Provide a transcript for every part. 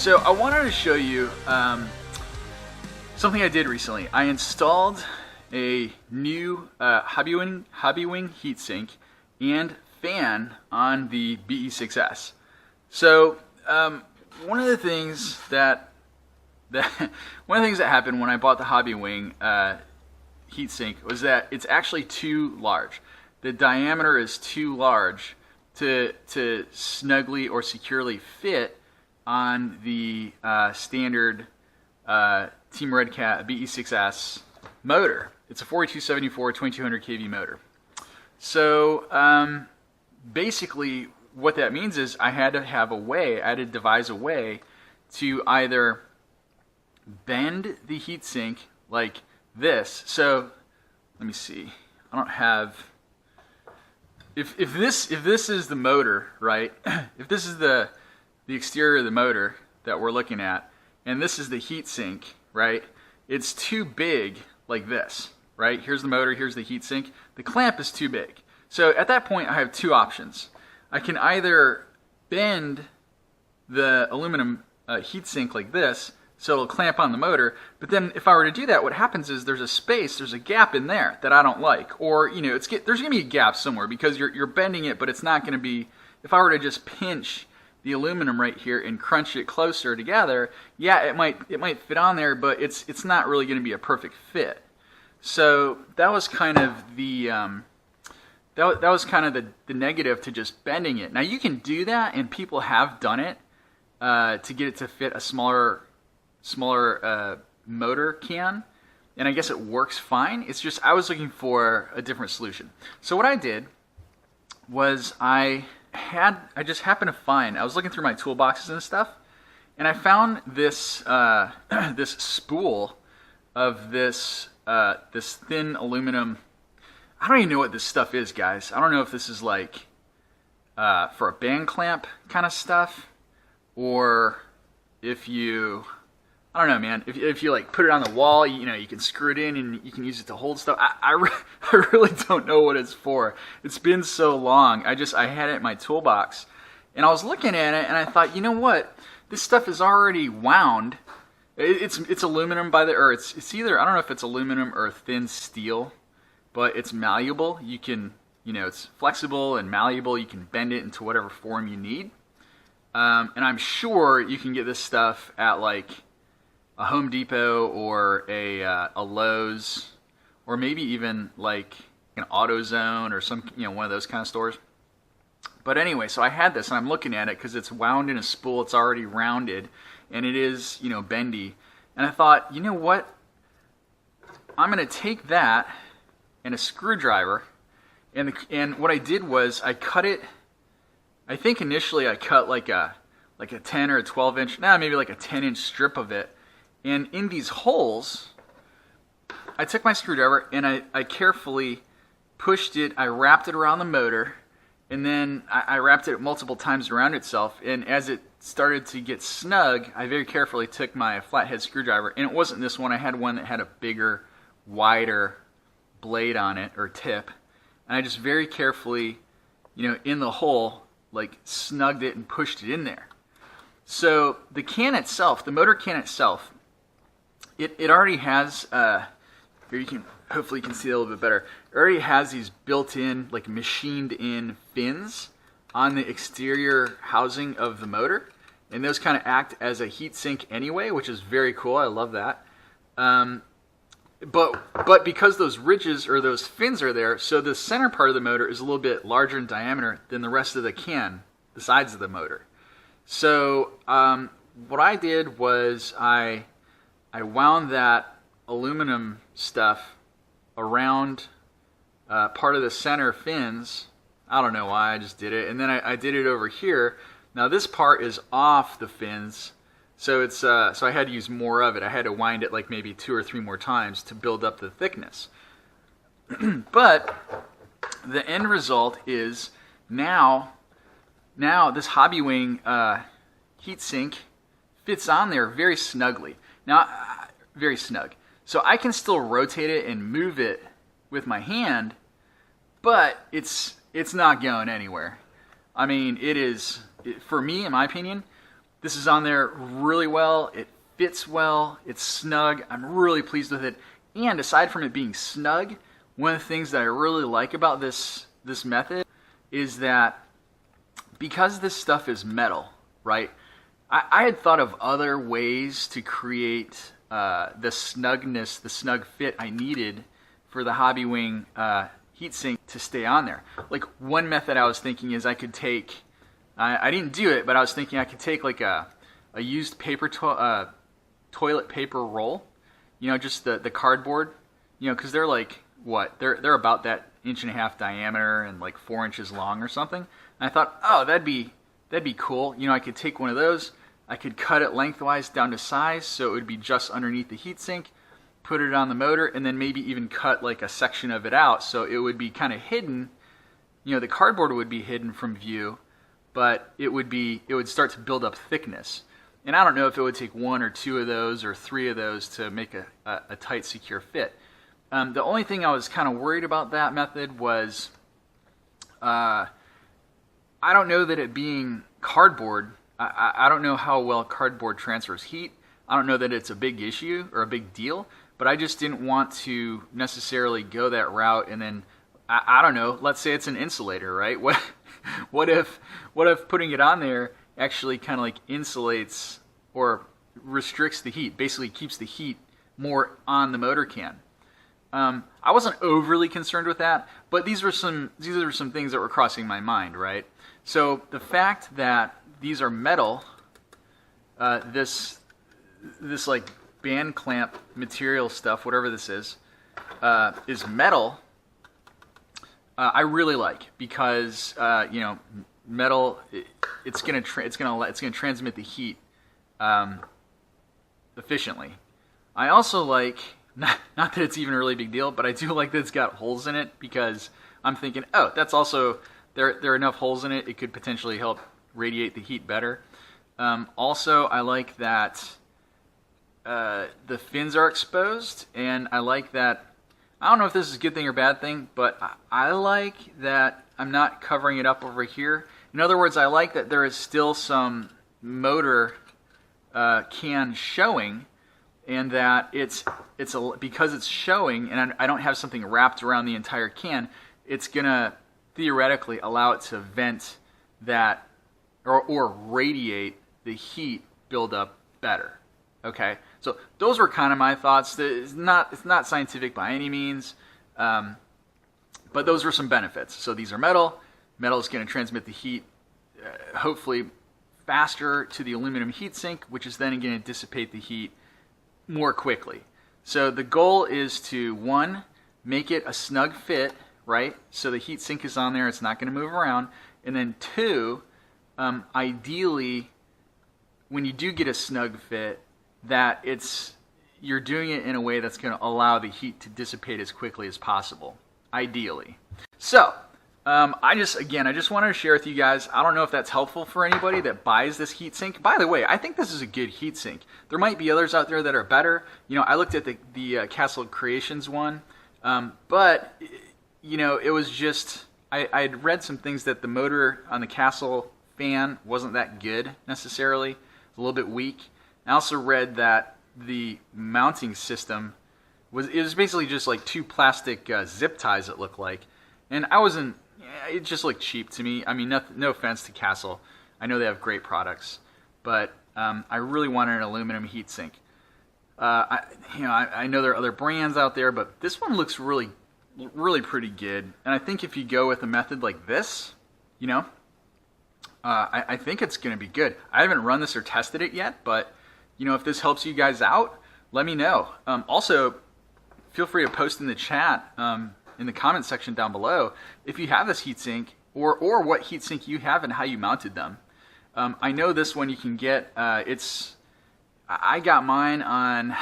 So I wanted to show you something I did recently. I installed a new Hobbywing Heatsink and fan on the BE6S. So one of the things that happened when I bought the Hobbywing heatsink was that it's actually too large. The diameter is too large to snugly or securely fit on the standard Team Redcat BE6S motor. It's a 4274 2200 kV motor. So basically what that means is I had to devise a way to either bend the heatsink like this. So let me see. I don't have, if this is the motor, right? If this is the exterior of the motor that we're looking at, and this is the heatsink, right? It's too big like this, right? Here's the motor, here's the heatsink. The clamp is too big. So at that point I have two options. I can either bend the aluminum heatsink like this so it'll clamp on the motor, but then if I were to do that, what happens is there's a gap in there that I don't like. Or, you know, there's gonna be a gap somewhere because you're bending it, but it's not gonna be, if I were to just pinch the aluminum right here and crunch it closer together, yeah, it might fit on there, but it's not really gonna be a perfect fit. So that was kind of the the negative to just bending it. Now you can do that, and people have done it to get it to fit a smaller motor can, and I guess it works fine. It's just I was looking for a different solution. So what I did was I just happened to find, I was looking through my toolboxes and stuff, and I found this this spool of this thin aluminum. I don't even know what this stuff is, guys. I don't know if this is like for a band clamp kind of stuff, or if you, I don't know, man. If you like put it on the wall, you know, you can screw it in and you can use it to hold stuff. I really don't know what it's for. It's been so long. I had it in my toolbox, and I was looking at it, and I thought, you know what? This stuff is already wound. It's aluminum or it's either, I don't know if it's aluminum or thin steel, but it's malleable. You can, you know, it's flexible and malleable. You can bend it into whatever form you need. And I'm sure you can get this stuff at like a Home Depot or a Lowe's, or maybe even like an AutoZone or some, you know, one of those kind of stores. But anyway, so I had this, and I'm looking at it because it's wound in a spool. It's already rounded, and it is, you know, bendy. And I thought, you know what? I'm going to take that and a screwdriver, and what I did was I cut it. I think initially I cut like a 10 or a 12 inch, maybe like a 10-inch strip of it. And in these holes, I took my screwdriver and I carefully pushed it. I wrapped it around the motor, and then I wrapped it multiple times around itself. And as it started to get snug, I very carefully took my flathead screwdriver, and it wasn't this one. I had one that had a bigger, wider blade on it, or tip. And I just very carefully, you know, in the hole, like snugged it and pushed it in there. So the can itself, the motor can itself, it already has, here hopefully you can see it a little bit better. It already has these built-in, like machined-in fins on the exterior housing of the motor, and those kind of act as a heat sink anyway, which is very cool. I love that. But because those ridges or those fins are there, so the center part of the motor is a little bit larger in diameter than the rest of the can, the sides of the motor. So what I did was I wound that aluminum stuff around part of the center fins. I don't know why, I just did it. And then I did it over here. Now this part is off the fins, so it's so I had to use more of it. I had to wind it like maybe 2 or 3 more times to build up the thickness. But the end result is now this Hobbywing heatsink fits on there very snugly. Now, very snug. So I can still rotate it and move it with my hand, but it's not going anywhere. I mean, for me, in my opinion, This is on there really well. It fits well. It's snug. I'm really pleased with it. And aside from it being snug, one of the things that I really like about this method is that because this stuff is metal, right? I had thought of other ways to create the snugness, the snug fit I needed for the Hobbywing heatsink to stay on there. Like one method I was thinking is I could take, I didn't do it, but I was thinking I could take like a used paper toilet paper roll, you know, just the cardboard, you know, because they're like, what, they're about that 1.5 inch diameter and like 4 inches long or something. And I thought, oh, that'd be cool. You know, I could take one of those, I could cut it lengthwise down to size so it would be just underneath the heatsink, put it on the motor, and then maybe even cut like a section of it out so it would be kind of hidden. You know, the cardboard would be hidden from view, but it would start to build up thickness. And I don't know if it would take 1 or 2 of those or 3 of those to make a tight, secure fit. The only thing I was kind of worried about that method was I don't know that it being cardboard, I don't know how well cardboard transfers heat. I don't know that it's a big issue or a big deal, but I just didn't want to necessarily go that route and then, I don't know, let's say it's an insulator, right? What if putting it on there actually kind of like insulates or restricts the heat, basically keeps the heat more on the motor can. I wasn't overly concerned with that, but these are some things that were crossing my mind, right? So the fact that these are metal, this like band clamp material stuff, whatever this is metal. I really like because you know, metal, it's gonna transmit the heat efficiently. I also like, not that it's even a really big deal, but I do like that it's got holes in it because I'm thinking, oh, that's also, there are enough holes in it, it could potentially help radiate the heat better. Also, I like that the fins are exposed, and I like that, I don't know if this is a good thing or bad thing, but I like that I'm not covering it up over here. In other words, I like that there is still some motor can showing, and that because it's showing and I don't have something wrapped around the entire can, it's gonna theoretically allow it to vent that or radiate the heat buildup better. Okay, so those were kind of my thoughts. It's not scientific by any means, but those were some benefits. So these are metal. Metal is going to transmit the heat hopefully faster to the aluminum heatsink, which is then going to dissipate the heat more quickly. So the goal is to, 1, make it a snug fit, right? So the heatsink is on there, it's not going to move around. And then 2, ideally, when you do get a snug fit, that you're doing it in a way that's going to allow the heat to dissipate as quickly as possible, ideally. So, I just wanted to share with you guys, I don't know if that's helpful for anybody that buys this heatsink. By the way, I think this is a good heatsink. There might be others out there that are better. You know, I looked at the Castle Creations one, but, you know, it was just, I had read some things that the motor on the Castle fan wasn't that good necessarily. It's a little bit weak. I also read that the mounting system was basically just like 2 plastic zip ties, it looked like. And it just looked cheap to me. I mean, no offense to Castle. I know they have great products, but I really wanted an aluminum heatsink. I know there are other brands out there, but this one looks really, really pretty good. And I think if you go with a method like this, you know, I think it's going to be good. I haven't run this or tested it yet, but you know, if this helps you guys out, let me know. Also, feel free to post in the chat, in the comment section down below, if you have this heatsink or what heatsink you have and how you mounted them. I know this one you can get. I got mine on,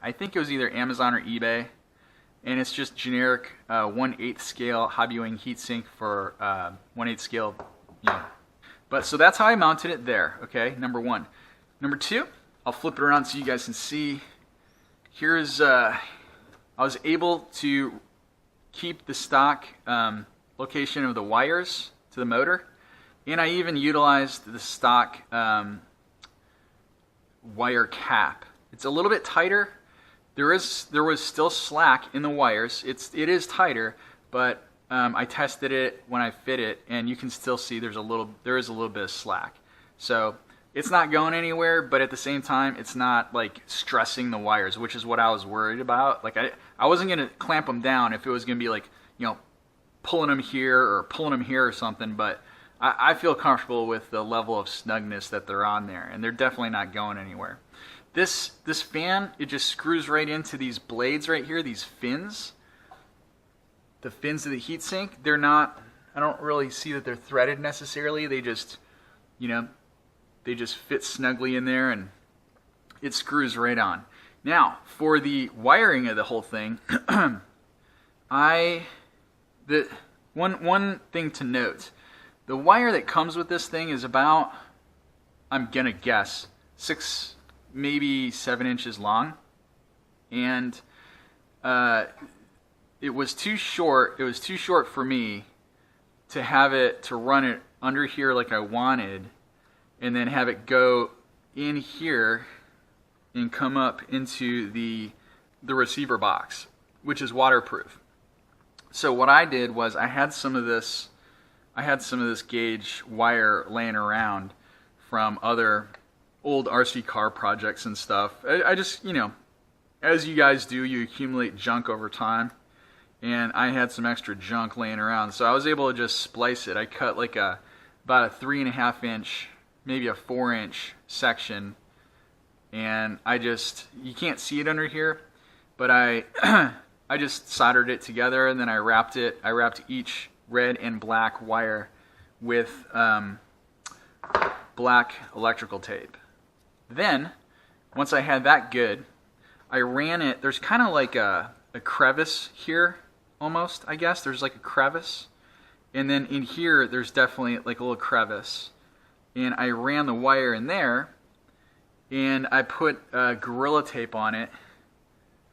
I think it was either Amazon or eBay, and it's just generic 1/8 scale Hobbywing heatsink for 1/8 scale. You know. But so that's how I mounted it there. Okay, number 1. Number 2. I'll flip it around so you guys can see. Here's, I was able to keep the stock location of the wires to the motor, and I even utilized the stock wire cap. It's a little bit tighter. There was still slack in the wires. It is tighter, but I tested it when I fit it, and you can still see there is a little bit of slack. So it's not going anywhere, but at the same time, it's not like stressing the wires, which is what I was worried about. Like I wasn't gonna clamp them down if it was gonna be like, you know, pulling them here or pulling them here or something. But I feel comfortable with the level of snugness that they're on there, and they're definitely not going anywhere. This fan, it just screws right into these blades right here, these fins. The fins of the heatsink, they're not, I don't really see that they're threaded necessarily. They just, you know, they just fit snugly in there, and it screws right on. Now, for the wiring of the whole thing, one thing to note, the wire that comes with this thing is about, I'm gonna guess, 6, maybe 7 inches long, and it was too short. It was too short for me to run it under here like I wanted, and then have it go in here and come up into the receiver box, which is waterproof. So what I did was I had some of this gauge wire laying around from other old RC car projects and stuff. I just, you know, as you guys do, you accumulate junk over time, and I had some extra junk laying around, so I was able to just splice it. I cut like about a 3.5 inch, maybe a 4 inch section, and you can't see it under here, but I just soldered it together, and then I wrapped each red and black wire with black electrical tape. Then, once I had that good, I ran it, there's kind of like a crevice here, almost, I guess. There's like a crevice. And then in here, there's definitely like a little crevice. And I ran the wire in there, and I put Gorilla Tape on it.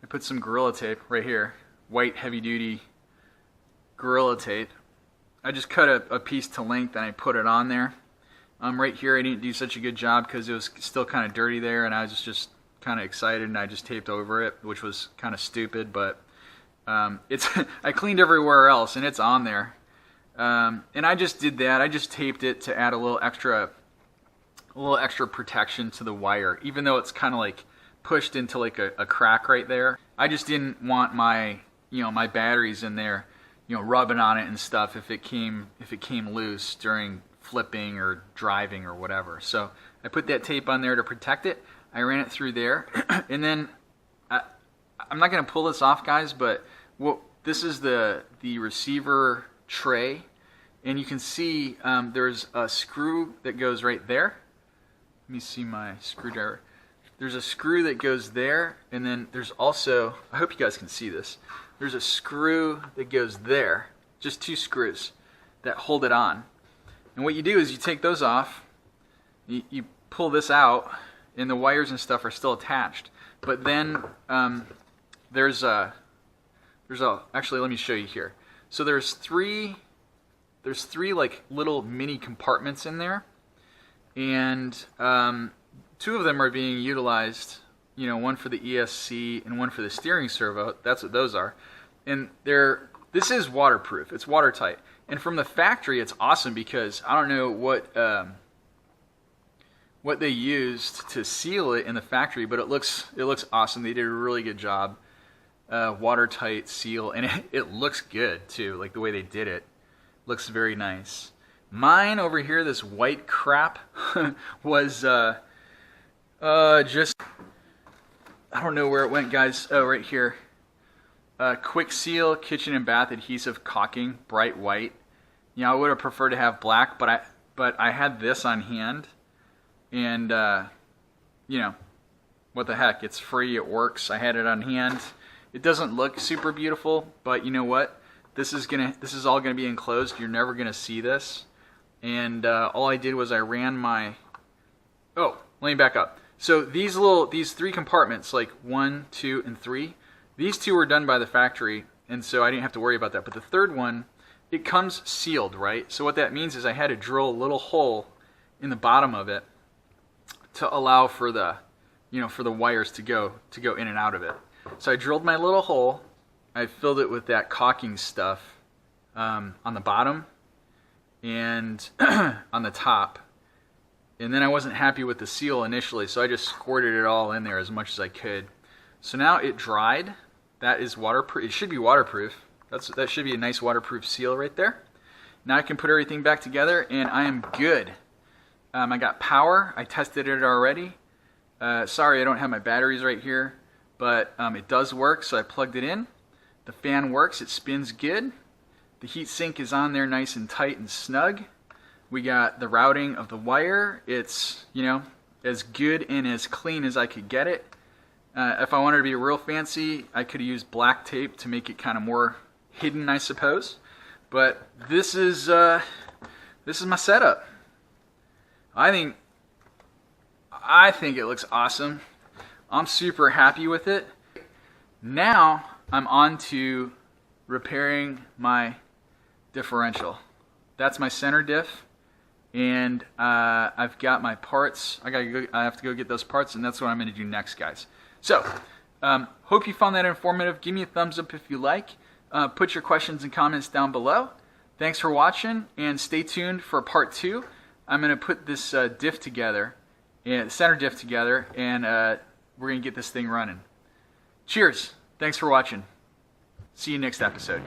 I put some Gorilla Tape right here, white heavy-duty Gorilla Tape. I just cut a piece to length, and I put it on there. Right here, I didn't do such a good job because it was still kind of dirty there, and I was just kind of excited, and I just taped over it, which was kind of stupid, but it's I cleaned everywhere else, and it's on there. And I just did that. I just taped it to add a little extra protection to the wire, even though it's kind of like pushed into like a crack right there. I just didn't want my batteries in there, rubbing on it and stuff if it came loose during flipping or driving or whatever. So I put that tape on there to protect it. I ran it through there, and then I'm not going to pull this off, guys, but this is the receiver tray, and you can see there's a screw that goes right there. Let me see my screwdriver. There's a screw that goes there, and then there's also, I hope you guys can see this, there's a screw that goes there, just 2 screws that hold it on. And what you do is you take those off, you pull this out, and the wires and stuff are still attached. But then actually, let me show you here. So there's three like little mini compartments in there, and 2 of them are being utilized. One for the ESC and one for the steering servo. That's what those are. And this is waterproof. It's watertight. And from the factory, it's awesome because I don't know what they used to seal it in the factory, but it looks awesome. They did a really good job. Watertight seal, and it looks good too. Like the way they did it, looks very nice. Mine over here, this white crap, was just, I don't know where it went, guys. Oh, right here. Quick Seal Kitchen and Bath Adhesive Caulking, bright white. I would have preferred to have black, but I had this on hand, and what the heck? It's free. It works. I had it on hand. It doesn't look super beautiful, but you know what? This is all gonna be enclosed. You're never gonna see this. And all I did was I ran my. Oh, let me back up. So these 3 compartments, like 1, 2, and 3. These 2 were done by the factory, and so I didn't have to worry about that. But the third one, it comes sealed, right? So what that means is I had to drill a little hole in the bottom of it to allow for the for the wires to go in and out of it. So I drilled my little hole. I filled it with that caulking stuff on the bottom and on the top. And then I wasn't happy with the seal initially, so I just squirted it all in there as much as I could. So now it dried. That is waterproof. It should be waterproof. That should be a nice waterproof seal right there. Now I can put everything back together, and I am good. I got power. I tested it already. Sorry, I don't have my batteries right here, but it does work, so I plugged it in. The fan works. It spins good. The heat sink is on there nice and tight and snug. We got the routing of the wire. It's, as good and as clean as I could get it. If I wanted to be real fancy, I could have used black tape to make it kind of more hidden, I suppose. But this is my setup. I think it looks awesome. I'm super happy with it. Now I'm on to repairing my differential. That's my center diff. And I've got my parts. I have to go get those parts, and that's what I'm going to do next, guys. So, hope you found that informative. Give me a thumbs up if you like. Put your questions and comments down below. Thanks for watching, and stay tuned for part 2. I'm going to put this diff together, center diff together, and we're going to get this thing running. Cheers. Thanks for watching. See you next episode.